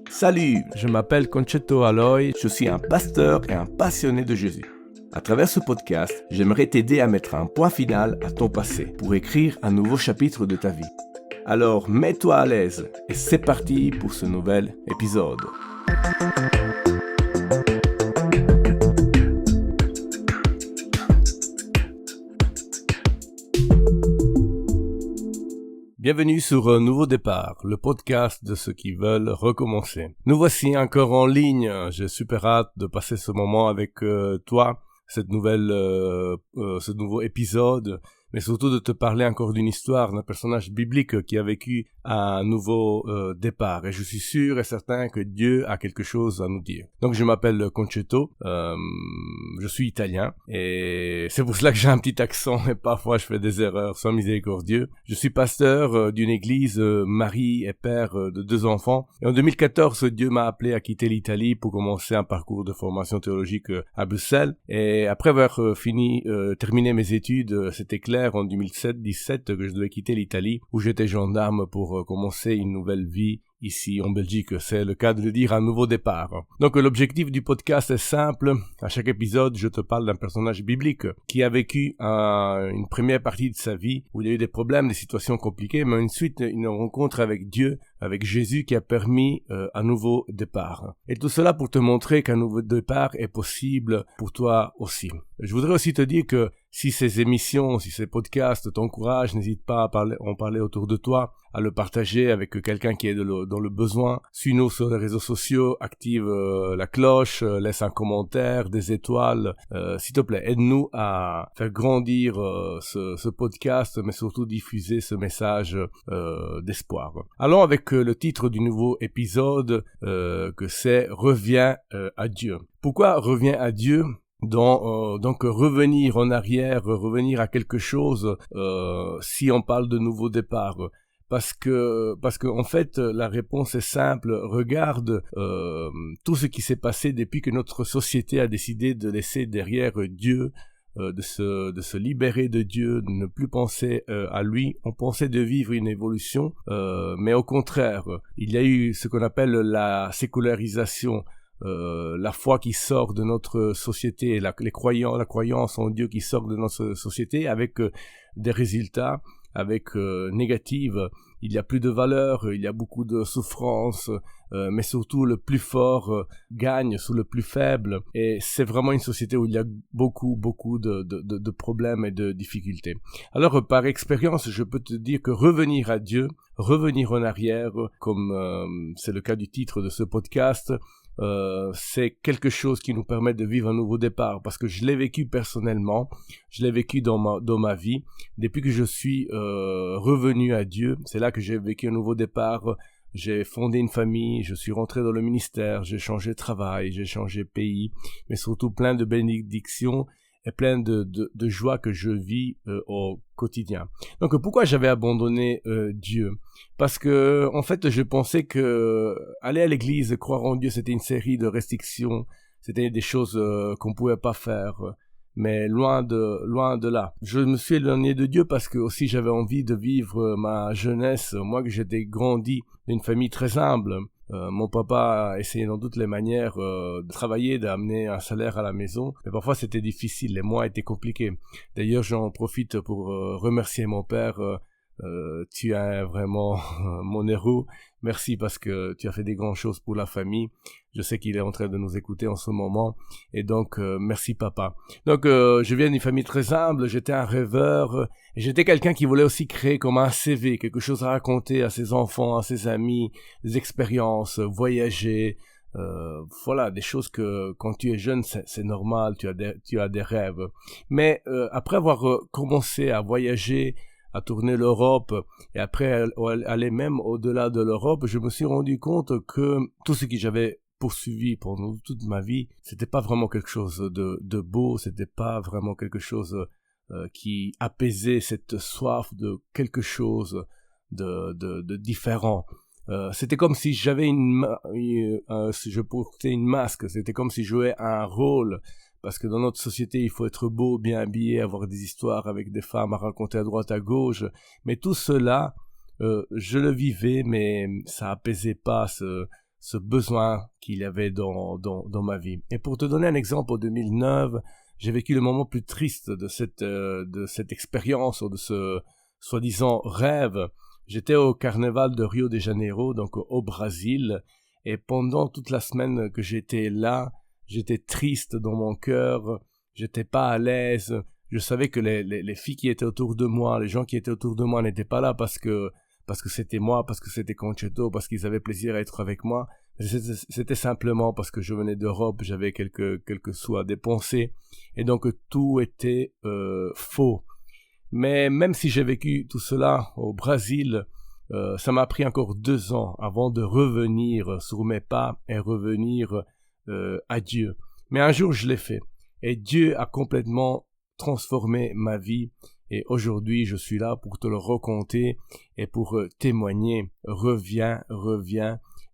Salut, je m'appelle Concetto Aloy, je suis un pasteur et un passionné de Jésus. À travers ce podcast, j'aimerais t'aider à mettre un point final à ton passé pour écrire un nouveau chapitre de ta vie. Alors mets-toi à l'aise et c'est parti pour ce nouvel épisode. Bienvenue sur Un Nouveau Départ, le podcast de ceux qui veulent recommencer. Nous voici encore en ligne, j'ai super hâte de passer ce moment avec toi, ce nouveau épisode, mais surtout de te parler encore d'une histoire, d'un personnage biblique qui a vécu un nouveau départ. Et je suis sûr et certain que Dieu a quelque chose à nous dire. Donc je m'appelle Concetto, je suis italien, et c'est pour cela que j'ai un petit accent, et parfois je fais des erreurs, sois miséricordieux. Je suis pasteur d'une église, mari et père de 2 enfants. Et en 2014, Dieu m'a appelé à quitter l'Italie pour commencer un parcours de formation théologique à Bruxelles. Et après avoir terminé mes études, c'était clair en 2017 que je devais quitter l'Italie, où j'étais gendarme pour commencer une nouvelle vie ici en Belgique. C'est le cas de le dire, un nouveau départ. Donc l'objectif du podcast est simple. À chaque épisode, je te parle d'un personnage biblique qui a vécu une première partie de sa vie où il y a eu des problèmes, des situations compliquées, mais ensuite une rencontre avec Dieu, avec Jésus, qui a permis un nouveau départ. Et tout cela pour te montrer qu'un nouveau départ est possible pour toi aussi. Je voudrais aussi te dire que si ces émissions, si ces podcasts t'encouragent, n'hésite pas à en parler autour de toi, à le partager avec quelqu'un qui est dans le besoin. Suis-nous sur les réseaux sociaux, active la cloche, laisse un commentaire, des étoiles. S'il te plaît, aide-nous à faire grandir ce podcast, mais surtout diffuser ce message d'espoir. Allons avec le titre du nouveau épisode, que c'est « Reviens à Dieu ». Pourquoi « Reviens à Dieu » ? Donc revenir en arrière, revenir à quelque chose, si on parle de nouveau départ. Parce que en fait la réponse est simple. Regarde tout ce qui s'est passé depuis que notre société a décidé de laisser derrière Dieu, de se libérer de Dieu, de ne plus penser à lui. On pensait de vivre une évolution, mais au contraire, il y a eu ce qu'on appelle la sécularisation. La foi qui sort de notre société, la croyance en Dieu qui sort de notre société avec des résultats, avec négatives. Il y a plus de valeur, il y a beaucoup de souffrance, mais surtout le plus fort gagne sur le plus faible. Et c'est vraiment une société où il y a beaucoup de problèmes et de difficultés. Alors par expérience, je peux te dire que revenir à Dieu, revenir en arrière, comme c'est le cas du titre de ce podcast, c'est quelque chose qui nous permet de vivre un nouveau départ, parce que je l'ai vécu personnellement, je l'ai vécu dans ma vie. Depuis que je suis revenu à Dieu, c'est là que j'ai vécu un nouveau départ. J'ai fondé une famille, je suis rentré dans le ministère, j'ai changé de travail, j'ai changé de pays, mais surtout plein de bénédictions et plein de joie que je vis au quotidien. Donc pourquoi j'avais abandonné Dieu ? Parce que en fait je pensais que aller à l'église, croire en Dieu, c'était une série de restrictions, c'était des choses qu'on pouvait pas faire. Mais loin de là. Je me suis éloigné de Dieu parce que aussi j'avais envie de vivre ma jeunesse. Moi que j'étais grandi d'une famille très humble. Mon papa a essayé dans toutes les manières de travailler, d'amener un salaire à la maison, mais parfois c'était difficile, les mois étaient compliqués. D'ailleurs, j'en profite pour remercier mon père. Tu es vraiment mon héros. Merci parce que tu as fait des grandes choses pour la famille. Je sais qu'il est en train de nous écouter en ce moment. Et donc, merci papa. Donc, je viens d'une famille très humble. J'étais un rêveur. Et j'étais quelqu'un qui voulait aussi créer comme un CV, quelque chose à raconter à ses enfants, à ses amis, des expériences, voyager. Voilà, des choses que quand tu es jeune, c'est normal. Tu as des rêves. Mais après avoir commencé à voyager, à tourner l'Europe, et après aller même au-delà de l'Europe, je me suis rendu compte que tout ce que j'avais poursuivi pendant toute ma vie, c'était pas vraiment quelque chose de beau, c'était pas vraiment quelque chose qui apaisait cette soif de quelque chose de différent. C'était comme si j'avais si je portais une masque, c'était comme si je jouais un rôle. Parce que dans notre société, il faut être beau, bien habillé, avoir des histoires avec des femmes à raconter à droite, à gauche. Mais tout cela, je le vivais, mais ça apaisait pas ce besoin qu'il y avait dans ma vie. Et pour te donner un exemple, en 2009, j'ai vécu le moment plus triste de cette expérience, ou de ce soi-disant rêve. J'étais au carnaval de Rio de Janeiro, donc au Brésil, et pendant toute la semaine que j'étais là, j'étais triste dans mon cœur, j'étais pas à l'aise. Je savais que les filles qui étaient autour de moi, les gens qui étaient autour de moi n'étaient pas là parce que c'était moi, parce que c'était Concetto, parce qu'ils avaient plaisir à être avec moi. C'était simplement parce que je venais d'Europe, j'avais quelques sous à dépenser, et donc tout était faux. Mais même si j'ai vécu tout cela au Brésil, ça m'a pris encore 2 ans avant de revenir sur mes pas et revenir à Dieu. Mais un jour je l'ai fait, et Dieu a complètement transformé ma vie. Et aujourd'hui, je suis là pour te le raconter et pour témoigner. Reviens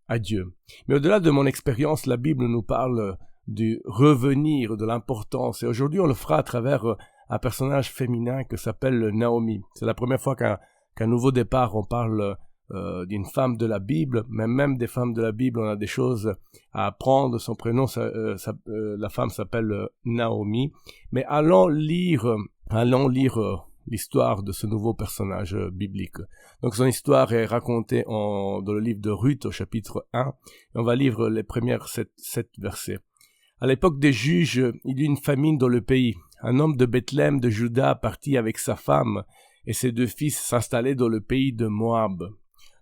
à Dieu. Mais au-delà de mon expérience, la Bible nous parle du revenir, de l'importance. Et aujourd'hui, on le fera à travers un personnage féminin qui s'appelle Naomi. C'est la première fois qu'un nouveau départ, on parle d'une femme de la Bible. Mais même des femmes de la Bible, on a des choses à apprendre. Son prénom, la femme s'appelle Naomi. Mais allons lire l'histoire de ce nouveau personnage biblique. Donc son histoire est racontée dans le livre de Ruth au chapitre 1. Et on va lire les premières 7 versets. À l'époque des juges, il y eut une famine dans le pays. Un homme de Bethléem de Juda partit avec sa femme et ses 2 fils s'installer dans le pays de Moab.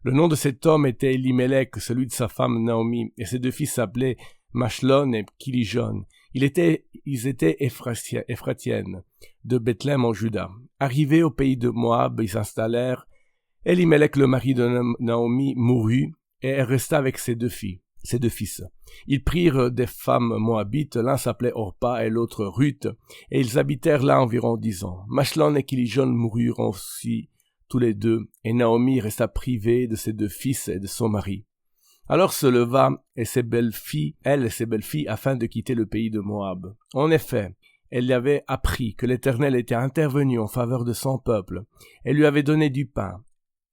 Le nom de cet homme était Elimelech, celui de sa femme Naomi, et ses 2 fils s'appelaient Machlon et Kilijon. Ils étaient Éphratiennes de Bethléem en Juda. Arrivés au pays de Moab, ils s'installèrent. Elimelech, le mari de Naomi, mourut, et elle resta avec ses 2 fils. Ils prirent des femmes moabites, l'un s'appelait Orpa et l'autre Ruth, et ils habitèrent là environ 10 ans. Machlon et Kilijon moururent aussi tous les 2, et Naomi resta privée de ses 2 fils et de son mari. Alors se leva elle et ses belles-filles, afin de quitter le pays de Moab. En effet, elle lui avait appris que l'Éternel était intervenu en faveur de son peuple. Elle lui avait donné du pain.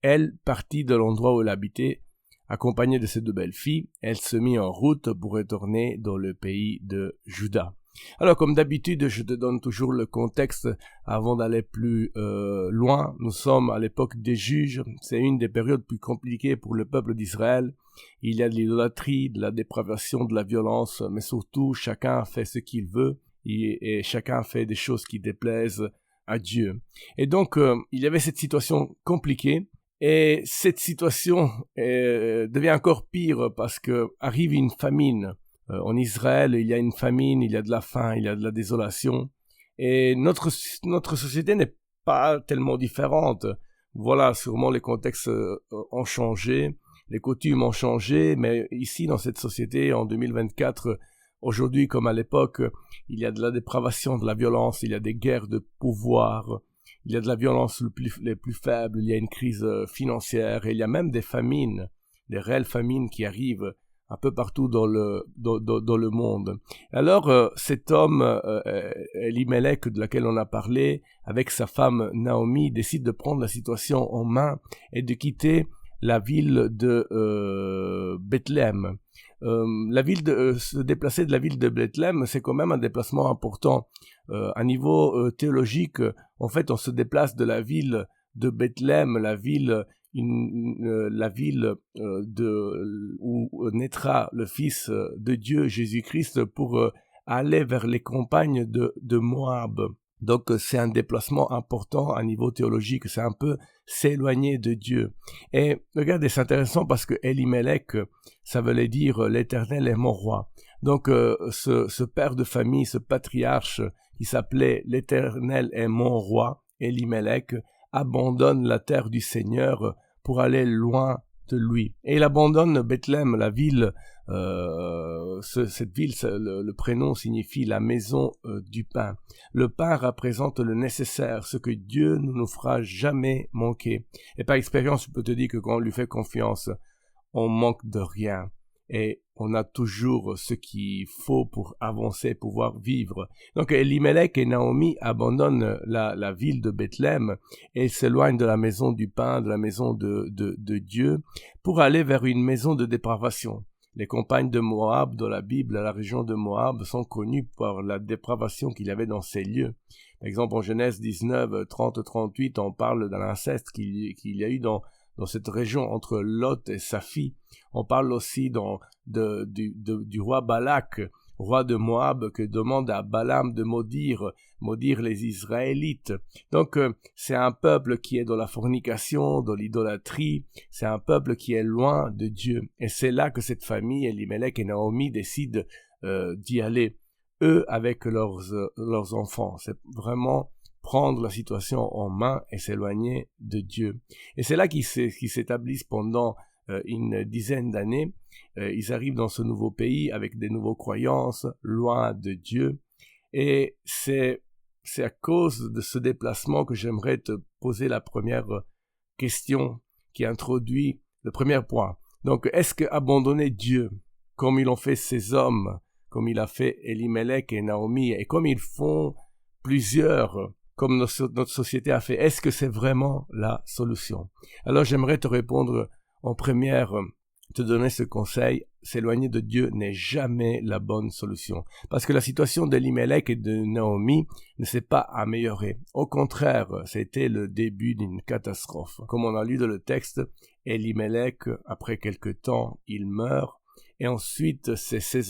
Elle partit de l'endroit où elle habitait, accompagnée de ses 2 belles-filles. Elle se mit en route pour retourner dans le pays de Juda. Alors, comme d'habitude, je te donne toujours le contexte avant d'aller plus loin. Nous sommes à l'époque des juges. C'est une des périodes plus compliquées pour le peuple d'Israël. Il y a de l'idolâtrie, de la dépravation, de la violence, mais surtout, chacun fait ce qu'il veut et chacun fait des choses qui déplaisent à Dieu. Et donc, il y avait cette situation compliquée. Et cette situation devient encore pire parce que arrive une famine. En Israël, il y a une famine, il y a de la faim, il y a de la désolation. Et notre société n'est pas tellement différente. Voilà, sûrement les contextes ont changé, les coutumes ont changé, mais ici, dans cette société, en 2024, aujourd'hui comme à l'époque, il y a de la dépravation, de la violence, il y a des guerres de pouvoir, il y a de la violence les plus faibles, il y a une crise financière, et il y a même des famines, des réelles famines qui arrivent un peu partout dans le monde. Alors, cet homme, Elimelech, de laquelle on a parlé, avec sa femme Naomi, décide de prendre la situation en main et de quitter la ville de Bethléem. Se déplacer de la ville de Bethléem, c'est quand même un déplacement important. À niveau théologique, en fait, on se déplace de la ville de Bethléem, la ville où naîtra le Fils de Dieu, Jésus-Christ, pour aller vers les campagnes de Moab. Donc c'est un déplacement important à niveau théologique, c'est un peu s'éloigner de Dieu. Et regardez, c'est intéressant parce que Elimelech, ça voulait dire l'Éternel est mon roi. Donc ce père de famille, ce patriarche qui s'appelait l'Éternel est mon roi, Elimelech, abandonne la terre du Seigneur pour aller loin de lui. Et il abandonne Bethléem, la ville, cette ville, le prénom signifie la maison du pain. Le pain représente le nécessaire, ce que Dieu ne nous fera jamais manquer. Et par expérience, je peux te dire que quand on lui fait confiance, on manque de rien. et on a toujours ce qu'il faut pour avancer, pouvoir vivre. Donc Elimelech et Naomi abandonnent la ville de Bethléem et s'éloignent de la maison du pain, de la maison de Dieu, pour aller vers une maison de dépravation. Les compagnes de Moab, dans la Bible, la région de Moab, sont connues par la dépravation qu'il y avait dans ces lieux. Par exemple, en Genèse 19, 30-38, on parle de l'inceste qu'il y a eu dans cette région entre Lot et sa fille. On parle aussi du roi Balak, roi de Moab, que demande à Balaam de maudire les Israélites. Donc, c'est un peuple qui est dans la fornication, dans l'idolâtrie, c'est un peuple qui est loin de Dieu. Et c'est là que cette famille, Elimelech et Naomi, décident d'y aller, eux avec leurs enfants. C'est vraiment prendre la situation en main et s'éloigner de Dieu. Et c'est là qu'ils s'établissent pendant une dizaine d'années. Ils arrivent dans ce nouveau pays avec des nouvelles croyances, loin de Dieu. Et c'est à cause de ce déplacement que j'aimerais te poser la première question qui introduit le premier point. Donc, est-ce que abandonner Dieu, comme ils l'ont fait ces hommes, comme il a fait Elimelech et Naomi, et comme ils font plusieurs, comme notre société a fait, est-ce que c'est vraiment la solution? Alors j'aimerais te répondre en première, te donner ce conseil: s'éloigner de Dieu n'est jamais la bonne solution. Parce que la situation d'Elimelech et de Naomi ne s'est pas améliorée. Au contraire, c'était le début d'une catastrophe. Comme on a lu dans le texte, Elimelech, après quelque temps, il meurt. Et ensuite, c'est ces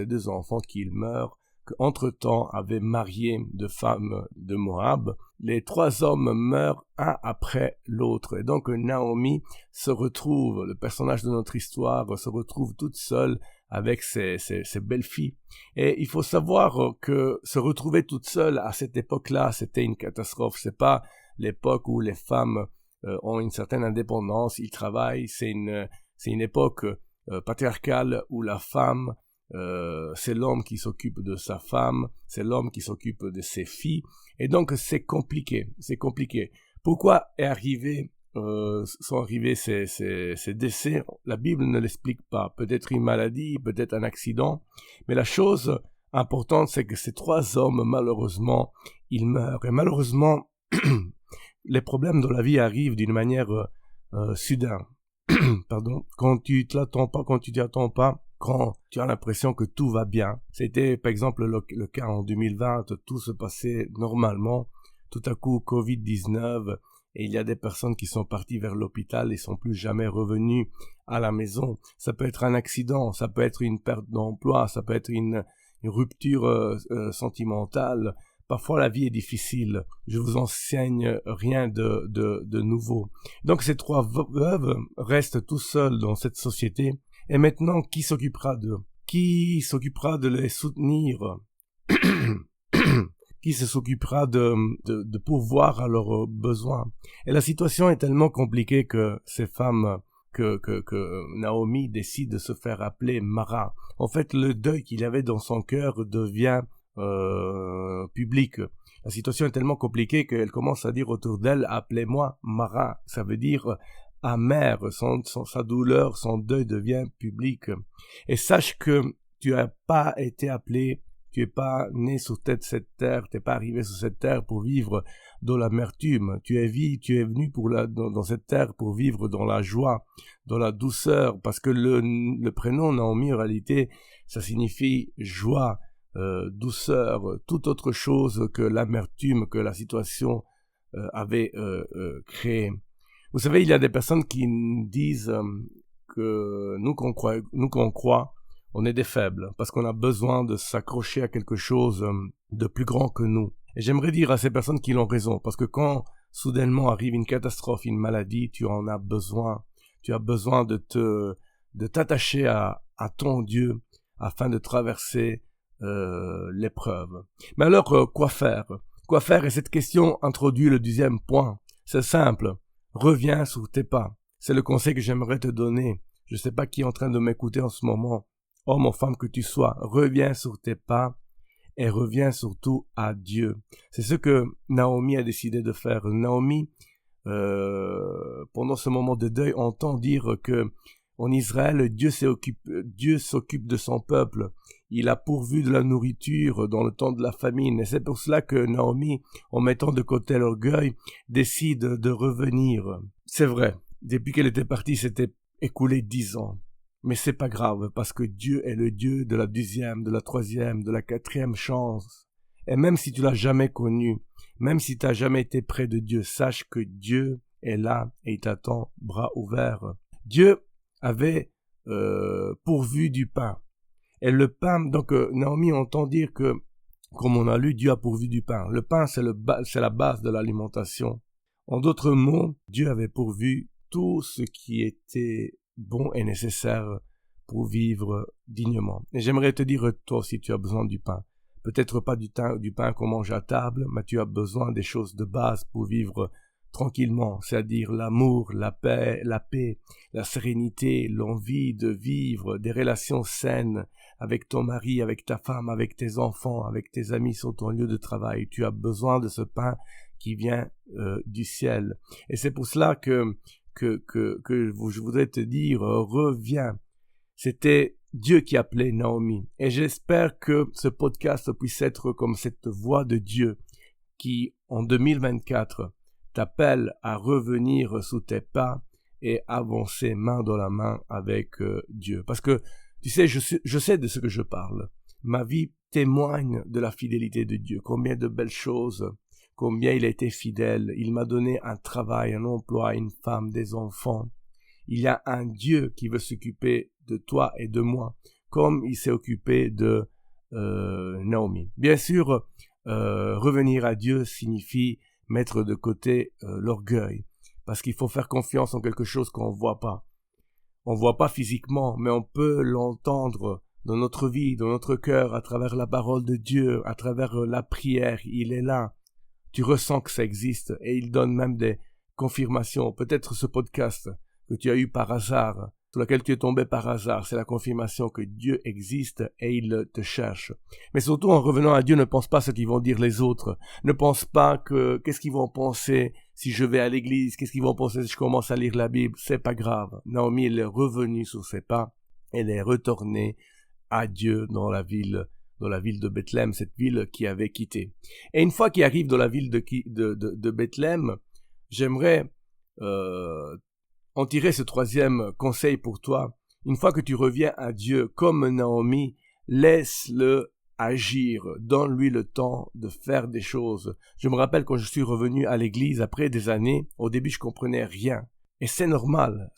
deux enfants qui meurent, qu'entre-temps avaient marié de femmes de Moab. Les 3 hommes meurent un après l'autre. Et donc Naomi se retrouve, le personnage de notre histoire, se retrouve toute seule avec ses belles filles. Et il faut savoir que se retrouver toute seule à cette époque-là, c'était une catastrophe. C'est pas l'époque où les femmes ont une certaine indépendance, ils travaillent. C'est une époque patriarcale où la femme, c'est l'homme qui s'occupe de sa femme, c'est l'homme qui s'occupe de ses filles, et donc c'est compliqué. Pourquoi sont arrivés ces décès? La Bible ne l'explique pas. Peut-être une maladie, peut-être un accident, mais la chose importante, c'est que ces 3 hommes, malheureusement, ils meurent. Et malheureusement, les problèmes dans la vie arrivent d'une manière soudaine. Pardon, quand tu t'y attends pas, quand tu as l'impression que tout va bien. C'était par exemple le cas en 2020, tout se passait normalement. Tout à coup, Covid-19, et il y a des personnes qui sont parties vers l'hôpital et sont plus jamais revenues à la maison. Ça peut être un accident, ça peut être une perte d'emploi, ça peut être une rupture sentimentale. Parfois, la vie est difficile. Je vous enseigne rien de nouveau. Donc, ces 3 veuves restent tout seuls dans cette société. Et maintenant, qui s'occupera d'eux? Qui s'occupera de les soutenir? Qui s'occupera de pourvoir à leurs besoins? Et la situation est tellement compliquée que ces femmes, que Naomi décide de se faire appeler Mara. En fait, le deuil qu'il avait dans son cœur devient public. La situation est tellement compliquée qu'elle commence à dire autour d'elle: appelez-moi Mara. Ça veut dire amère, sa douleur, son deuil devient public. Et sache que tu n'as pas été appelé, tu n'es pas né sur cette terre, tu n'es pas arrivé sur cette terre pour vivre dans l'amertume. Tu es venu dans cette terre pour vivre dans la joie, dans la douceur, parce que le prénom Naomi, en réalité, ça signifie joie, douceur, toute autre chose que l'amertume que la situation avait créée. Vous savez, il y a des personnes qui disent que nous qu'on croit, on est des faibles, parce qu'on a besoin de s'accrocher à quelque chose de plus grand que nous. Et j'aimerais dire à ces personnes qu'ils ont raison, parce que quand soudainement arrive une catastrophe, une maladie, tu en as besoin. Tu as besoin de t'attacher à ton Dieu afin de traverser l'épreuve. Mais alors, quoi faire? Quoi faire? Et cette question introduit le 2e point. C'est simple. Reviens sur tes pas. C'est le conseil que j'aimerais te donner. Je ne sais pas qui est en train de m'écouter en ce moment. Homme ou femme que tu sois, reviens sur tes pas et reviens surtout à Dieu. C'est ce que Naomi a décidé de faire. Naomi, pendant ce moment de deuil, entend dire que En Israël, Dieu s'occupe de son peuple. Il a pourvu de la nourriture dans le temps de la famine. Et c'est pour cela que Naomi, en mettant de côté l'orgueil, décide de revenir. C'est vrai, depuis qu'elle était partie, c'était écoulé 10 ans. Mais c'est pas grave, parce que Dieu est le Dieu de la 2e, de la 3e, de la 4e chance. Et même si tu l'as jamais connu, même si tu n'as jamais été près de Dieu, sache que Dieu est là et il t'attend bras ouverts. Dieu avait pourvu du pain. Et le pain, donc Naomi entend dire que, comme on a lu, Dieu a pourvu du pain. Le pain, c'est la base de l'alimentation. En d'autres mots, Dieu avait pourvu tout ce qui était bon et nécessaire pour vivre dignement. Et j'aimerais te dire, toi aussi, tu as besoin du pain. Peut-être pas du pain qu'on mange à table, mais tu as besoin des choses de base pour vivre tranquillement, c'est-à-dire l'amour, la paix, la sérénité, l'envie de vivre des relations saines avec ton mari, avec ta femme, avec tes enfants, avec tes amis sur ton lieu de travail. Tu as besoin de ce pain qui vient du ciel. Et c'est pour cela que je voudrais te dire, reviens. C'était Dieu qui appelait Naomi. Et j'espère que ce podcast puisse être comme cette voix de Dieu qui, en 2024, t'appelle à revenir sous tes pas et avancer main dans la main avec Dieu. Parce que, tu sais, je sais de ce que je parle. Ma vie témoigne de la fidélité de Dieu. Combien de belles choses, combien il a été fidèle. Il m'a donné un travail, un emploi, une femme, des enfants. Il y a un Dieu qui veut s'occuper de toi et de moi, comme il s'est occupé de Naomi. Bien sûr, revenir à Dieu signifie mettre de côté l'orgueil, parce qu'il faut faire confiance en quelque chose qu'on ne voit pas. On ne voit pas physiquement, mais on peut l'entendre dans notre vie, dans notre cœur, à travers la parole de Dieu, à travers la prière. Il est là. Tu ressens que ça existe et il donne même des confirmations. Peut-être ce podcast que tu as eu par hasard, sur lequel tu es tombé par hasard, c'est la confirmation que Dieu existe et il te cherche. Mais surtout, en revenant à Dieu, ne pense pas à ce qu'ils vont dire les autres. Ne pense pas que qu'est-ce qu'ils vont penser si je vais à l'église, qu'est-ce qu'ils vont penser si je commence à lire la Bible. C'est pas grave. Naomi, elle est revenue sur ses pas. Elle est retournée à Dieu dans la ville de Bethléem, cette ville qui avait quitté. Et une fois qu'il arrive dans la ville de Bethléem, j'aimerais en tirer ce 3e conseil pour toi. Une fois que tu reviens à Dieu comme Naomi, laisse-le agir, donne-lui le temps de faire des choses. Je me rappelle quand je suis revenu à l'église après des années, au début je comprenais rien. Et c'est normal.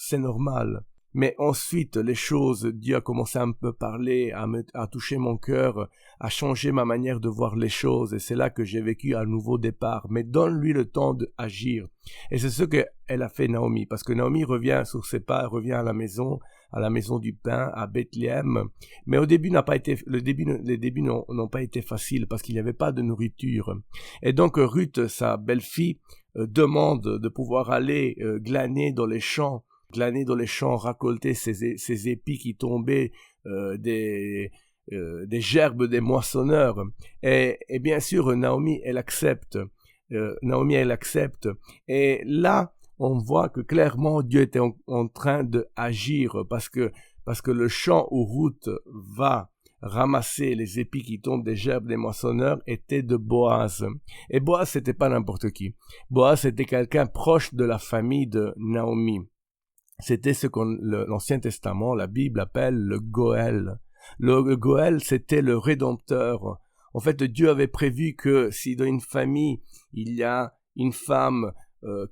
Mais ensuite, les choses, Dieu a commencé à me parler, à toucher mon cœur, à changer ma manière de voir les choses. Et c'est là que j'ai vécu un nouveau départ. Mais donne-lui le temps d'agir. Et c'est ce qu'elle a fait Naomi. Parce que Naomi revient sur ses pas, revient à la maison du pain, à Bethléem. Mais au début les débuts n'ont pas été faciles parce qu'il n'y avait pas de nourriture. Et donc Ruth, sa belle-fille, demande de pouvoir aller glaner dans les champs, récolter ces épis qui tombaient des gerbes des moissonneurs. Et bien sûr, Naomi, elle accepte. Et là, on voit que clairement, Dieu était en train d'agir parce que le champ où Ruth va ramasser les épis qui tombent des gerbes des moissonneurs était de Boaz. Et Boaz, c'était pas n'importe qui. Boaz, c'était quelqu'un proche de la famille de Naomi. C'était ce que l'Ancien Testament, la Bible appelle le Goël. Le Goël, c'était le Rédempteur. En fait, Dieu avait prévu que si dans une famille, il y a une femme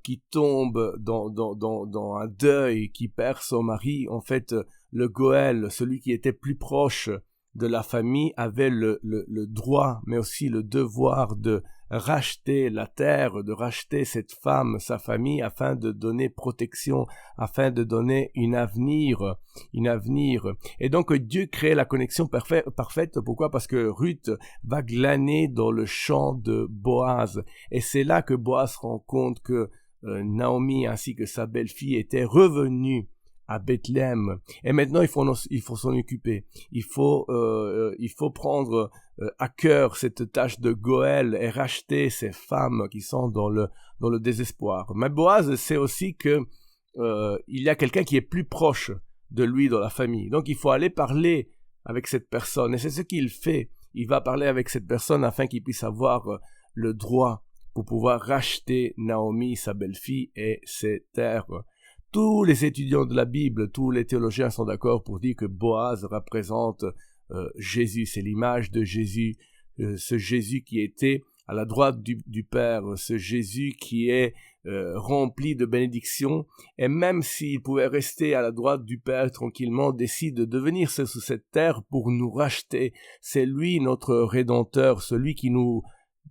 qui tombe dans un deuil, qui perd son mari, en fait, le Goël, celui qui était plus proche de la famille, avait le droit, mais aussi le devoir de racheter la terre, de racheter cette femme, sa famille, afin de donner protection, afin de donner un avenir. Et donc Dieu crée la connexion parfaite. Pourquoi? Parce que Ruth va glaner dans le champ de Boaz. Et c'est là que Boaz se rend compte que Naomi ainsi que sa belle-fille étaient revenus à Bethléem. Et maintenant, il faut s'en occuper. Il faut prendre à cœur cette tâche de Goël et racheter ces femmes qui sont dans le désespoir. Mais Boaz sait aussi que il y a quelqu'un qui est plus proche de lui dans la famille. Donc il faut aller parler avec cette personne. Et c'est ce qu'il fait. Il va parler avec cette personne afin qu'il puisse avoir le droit pour pouvoir racheter Naomi, sa belle-fille, et ses terres. Tous les étudiants de la Bible, tous les théologiens sont d'accord pour dire que Boaz représente Jésus. C'est l'image de Jésus, ce Jésus qui était à la droite du Père, ce Jésus qui est rempli de bénédictions, et même s'il pouvait rester à la droite du Père tranquillement, décide de venir sur cette terre pour nous racheter. C'est lui notre Rédempteur, celui qui nous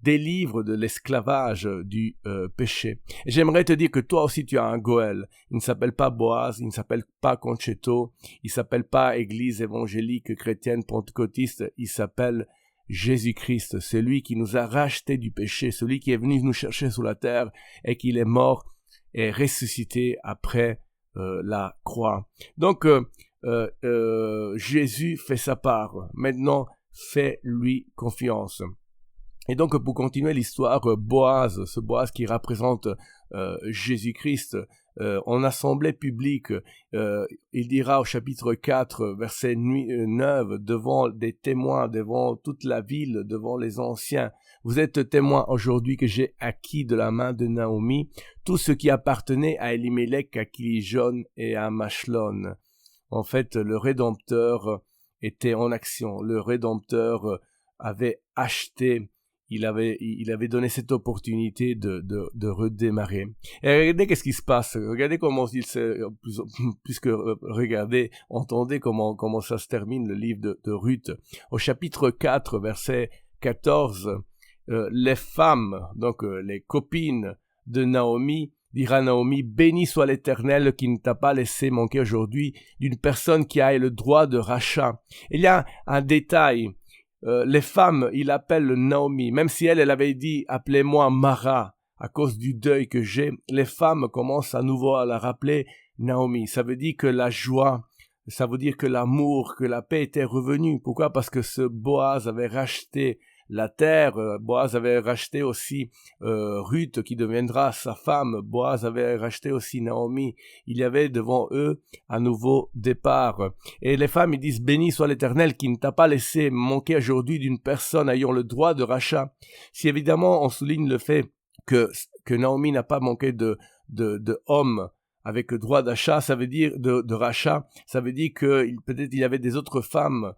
délivre de l'esclavage du péché. Et j'aimerais te dire que toi aussi tu as un Goël. Il ne s'appelle pas Boaz, il ne s'appelle pas Concetto, il ne s'appelle pas Église évangélique chrétienne pentecôtiste, il s'appelle Jésus-Christ, celui qui nous a rachetés du péché, celui qui est venu nous chercher sur la terre et qui est mort et ressuscité après la croix. Donc Jésus fait sa part. Maintenant, fais-lui confiance. Et donc, pour continuer l'histoire, Boaz, ce Boaz qui représente Jésus-Christ, en assemblée publique, il dira au chapitre 4, verset 9, devant des témoins, devant toute la ville, devant les anciens, « Vous êtes témoins aujourd'hui que j'ai acquis de la main de Naomi tout ce qui appartenait à Elimelech, à Kilijon et à Machlon. » En fait, le Rédempteur était en action. Le Rédempteur avait acheté. Il avait donné cette opportunité de redémarrer. Et regardez qu'est-ce qui se passe. Regardez comment puisque regardez, entendez comment ça se termine, le livre de Ruth. Au chapitre 4, verset 14, les femmes, donc les copines de Naomi, dira Naomi, béni soit l'Éternel qui ne t'a pas laissé manquer aujourd'hui d'une personne qui a le droit de rachat. Il y a un détail. Les femmes, il appelle Naomi, même si elle avait dit « appelez-moi Mara » à cause du deuil que j'ai, les femmes commencent à nouveau à la rappeler Naomi. Ça veut dire que la joie, ça veut dire que l'amour, que la paix était revenue. Pourquoi? Parce que ce Boaz avait racheté la terre, Boaz avait racheté aussi Ruth qui deviendra sa femme, Boaz avait racheté aussi Naomi, il y avait devant eux un nouveau départ. Et les femmes, ils disent, béni soit l'Éternel qui ne t'a pas laissé manquer aujourd'hui d'une personne ayant le droit de rachat. Si évidemment on souligne le fait que Naomi n'a pas manqué de hommes avec le droit d'achat, ça veut dire de rachat, ça veut dire que peut-être il y avait des autres femmes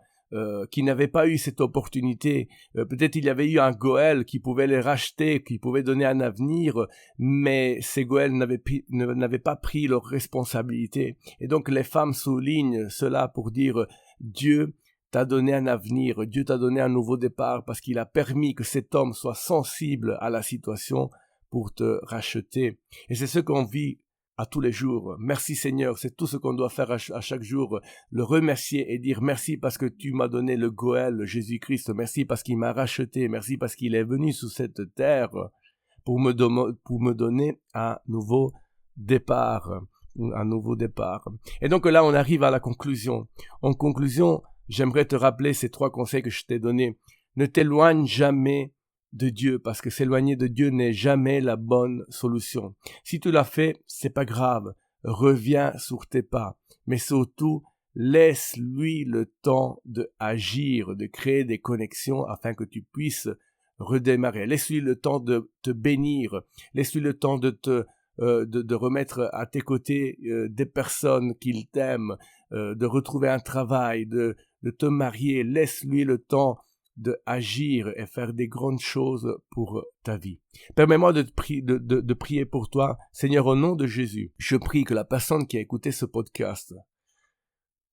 qui n'avaient pas eu cette opportunité. Peut-être il y avait eu un Goël qui pouvait les racheter, qui pouvait donner un avenir, mais ces Goëls n'avaient pas pris leur responsabilité. Et donc les femmes soulignent cela pour dire Dieu t'a donné un avenir, Dieu t'a donné un nouveau départ parce qu'il a permis que cet homme soit sensible à la situation pour te racheter. Et c'est ce qu'on vit à tous les jours. Merci Seigneur, c'est tout ce qu'on doit faire à chaque jour, le remercier et dire merci parce que tu m'as donné le Goël, Jésus-Christ, merci parce qu'il m'a racheté, merci parce qu'il est venu sur cette terre pour me donner un nouveau départ. Et donc là, on arrive à la conclusion. En conclusion, j'aimerais te rappeler ces 3 conseils que je t'ai donnés. Ne t'éloigne jamais de Dieu, parce que s'éloigner de Dieu n'est jamais la bonne solution. Si tu l'as fait, c'est pas grave. Reviens sur tes pas. Mais surtout, laisse-lui le temps de agir, de créer des connexions afin que tu puisses redémarrer. Laisse-lui le temps de te bénir. Laisse-lui le temps de remettre à tes côtés des personnes qu'il t'aime, de retrouver un travail, de te marier. Laisse-lui le temps de agir et faire des grandes choses pour ta vie. Permets-moi de prier pour toi. Seigneur, au nom de Jésus, je prie que la personne qui a écouté ce podcast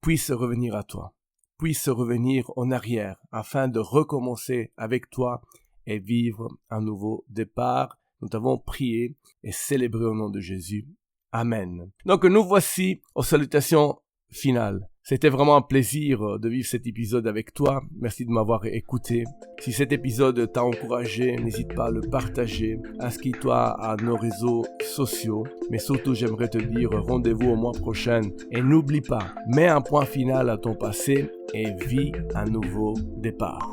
puisse revenir à toi, puisse revenir en arrière afin de recommencer avec toi et vivre un nouveau départ. Nous t'avons prié et célébré au nom de Jésus. Amen. Donc nous voici aux salutations finales. C'était vraiment un plaisir de vivre cet épisode avec toi. Merci de m'avoir écouté. Si cet épisode t'a encouragé, n'hésite pas à le partager. Inscris-toi à nos réseaux sociaux. Mais surtout, j'aimerais te dire rendez-vous au mois prochain. Et n'oublie pas, mets un point final à ton passé et vis un nouveau départ.